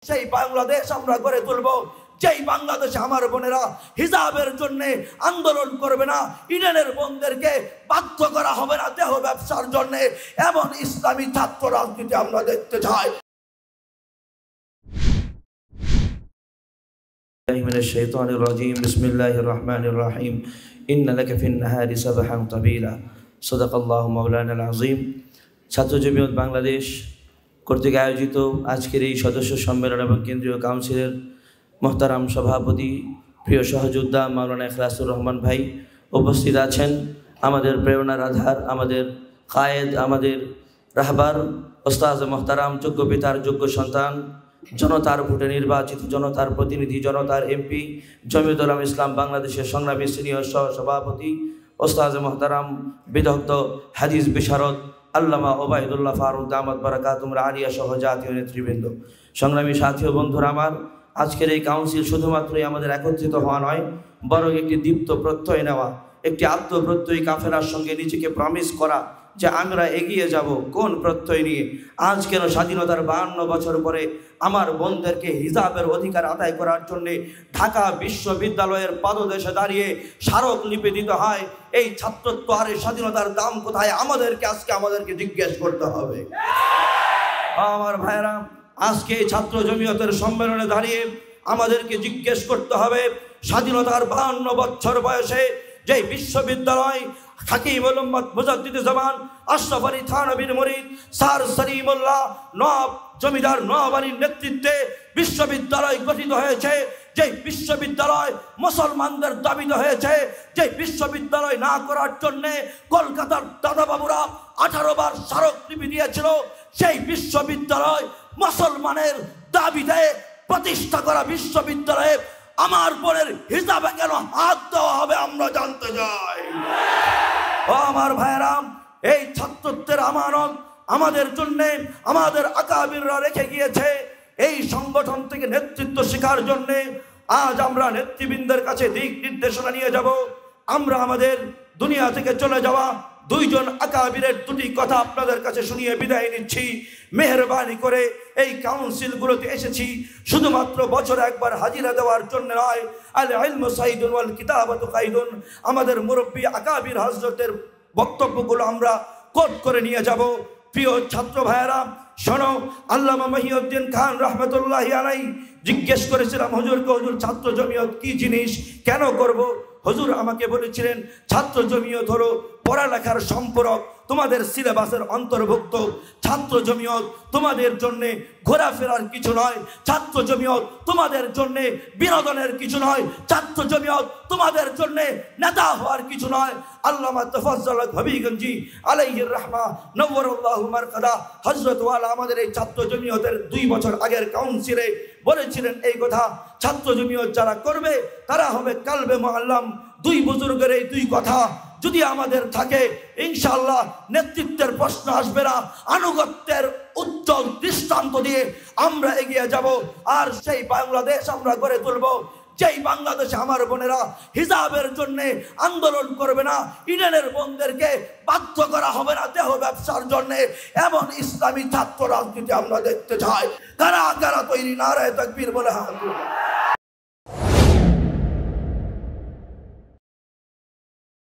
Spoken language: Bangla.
সেই বাংলাদেশ আমরা গড়ে তুলব যেই বাংলাদেশে আমার বোনেরা হিজাবের জন্য আন্দোলন করবে না, ইডেনের বোনদেরকে বাধ্য করা হবে না দেহ ব্যবসার জন্য। এমন ইসলামী ছাত্র রাজনীতি আমরা দেখতে চাই। মিনাশ শাইতানির রাজিম। বিসমিল্লাহির রহমানির রহিম। ইন্না লাকা ফিন নাহারি সাবহান তাবিলা। সাদাকাল্লাহু মাওলানাল আযীম। ছাত্র জমিয়ত বাংলাদেশ কর্তৃক আয়োজিত আজকের এই সদস্য সম্মেলন এবং কেন্দ্রীয় কাউন্সিলের মোহতারাম সভাপতি প্রিয় সহযোদ্ধা মাওলানা ইখলাসুর রহমান ভাই উপস্থিত আছেন, আমাদের প্রেরণার আধার, আমাদের কায়েদ, আমাদের রাহবার ওস্তাদ মোহতারাম, যোগ্য পিতার যোগ্য সন্তান, জনতার ভোটে নির্বাচিত, জনতার প্রতিনিধি, জনতার এমপি, জমিয়তুল উলামা ইসলাম বাংলাদেশের সংগ্রামী সিনিয়র সহ সভাপতি ওস্তাদ মোহতারাম বিদগ্ধ হাদিস বিশারদ আল্লামা ওবায়দুল্লাহ ফারুক দামাত বারাকাতুম আলিয়া সহ জাতীয় নেতৃবৃন্দ, সংগ্রামী সাথী ও বন্ধুরা আমার, আজকের এই কাউন্সিল শুধুমাত্রই আমাদের একত্রিত হওয়া নয়, বরং একটি দীপ্ত প্রত্যয় নেওয়া, একটি আত্মপ্রত্যয়ী কাফেলার সঙ্গে নিজেকে প্রমিস করা যে আমরা এগিয়ে যাব। কোন প্রত্যয় নিয়ে? আজ কেন স্বাধীনতার 52 বছর পরে আমার বোনদেরকে হিজাবের অধিকার আদায় করার জন্যে ঢাকা বিশ্ববিদ্যালয়ের পাদদেশে দাঁড়িয়ে স্মারকলিপি দিতে হয়? এই ছাত্রত্ব আর এই স্বাধীনতার দাম কোথায়? আমাদেরকে জিজ্ঞেস করতে হবে। আমার ভাইরা, আজকে এই ছাত্র জমিয়তের সম্মেলনে দাঁড়িয়ে আমাদেরকে জিজ্ঞেস করতে হবে, স্বাধীনতার 52 বছর বয়সে যে বিশ্ববিদ্যালয় হাকিম উম্মত মুজাদ্দিদুজ্জামান আশরাফ আলী থানভীর মুরিদ স্যার সলিমুল্লাহ নওয়াব জমিদার নওয়াব আলীর নেতৃত্বে বিশ্ববিদ্যালয় গঠিত হয়েছে, যে বিশ্ববিদ্যালয় মুসলমানদের দাবিতে হয়েছে, যে বিশ্ববিদ্যালয় না করার জন্যে কলকাতার দাদাবাবুরা 18 বার স্মারকলিপি দিয়েছিল, সেই বিশ্ববিদ্যালয় মুসলমানের দাবিতে প্রতিষ্ঠা করা বিশ্ববিদ্যালয়ে আমার বোনের হিজাবে কেন হাত দেওয়া হবে আমরা জানতে চাই। ও আমার ভাইরা, এই ছাত্রত্বের আমানত আমাদের জন্য আমাদের আকাবিররা রেখে গিয়েছে। এই সংগঠন থেকে নেতৃত্ব শেখার জন্য আজ আমরা নেতৃবৃন্দের কাছে দিক নির্দেশনা নিয়ে যাব। আমরা আমাদের দুনিয়া থেকে চলে যাওয়া 2 জন আকাবিরের 2টি কথা আপনাদের কাছে শুনিয়ে বিদায় নিচ্ছি। মেহেরবানি করে এই কাউন্সিলগুলোতে এসেছি শুধুমাত্র বছরে একবার হাজিরা দেওয়ার জন্য নয়। আল ইলমু সাইদুন ওয়াল কিতাবাতু কাইদুন। আমাদের মুরব্বী আকাবির হযরতের বক্তব্যগুলো আমরা কোট করে নিয়ে যাব। প্রিয় ছাত্র ভাইয়েরা শোনো, আল্লামা মহিউদ্দিন খান রহমতুল্লাহি আলাইহি জিজ্ঞেস করেছিলাম হুজুরকে, হুজুর ছাত্র জমিয়ত কি জিনিস, কেন করব? হুজুর আমাকে বলেছিলেন ছাত্র জমিয়ত হলো পড়ালেখার সম্পর্ক, তোমাদের সিলেবাসের অন্তর্ভুক্ত। ছাত্র জমিয়ত তোমাদের জন্যে ঘোরাফেরার কিছু নয়, ছাত্র জমিয়ত তোমাদের জন্যে বিনোদনের কিছু নয়, ছাত্র জমিয়ত তোমাদের জন্যে নেতা হওয়ার কিছু নয়। আল্লামা তাফাজ্জল হবিগঞ্জি আলাইহির রাহমা নওয়ারাল্লাহু মারকাদা হযরত ওয়ালা আমাদের এই ছাত্র জমিয়তের 2 বছর আগের কাউন্সিলে বলেছিলেন এই কথা, ছাত্র জমিয়ত যারা করবে তারা হবে কালবে মুআল্লাম। 2 বুজুর্গের এই 2 কথা যদি আমাদের থাকে, ইনশাআল্লাহ নেতৃত্বের প্রশ্ন আসবে না, আনুগত্যের উজ্জ্বল দৃষ্টান্ত দিয়ে আমরা এগিয়ে যাব। আর সেই বাংলাদেশ আমরা গড়ে তুলব যেই বাংলাদেশে আমার বোনেরা হিজাবের জন্য আন্দোলন করবে না, ইডেনের বোনদেরকে বাধ্য করা হবে না দেহ ব্যবসার জন্য। এমন ইসলামী ছাত্র রাজনীতি আমরা দেখতে চাই। কারা কারা তৈরি? নারায়ে তাকবীর বলে হাত।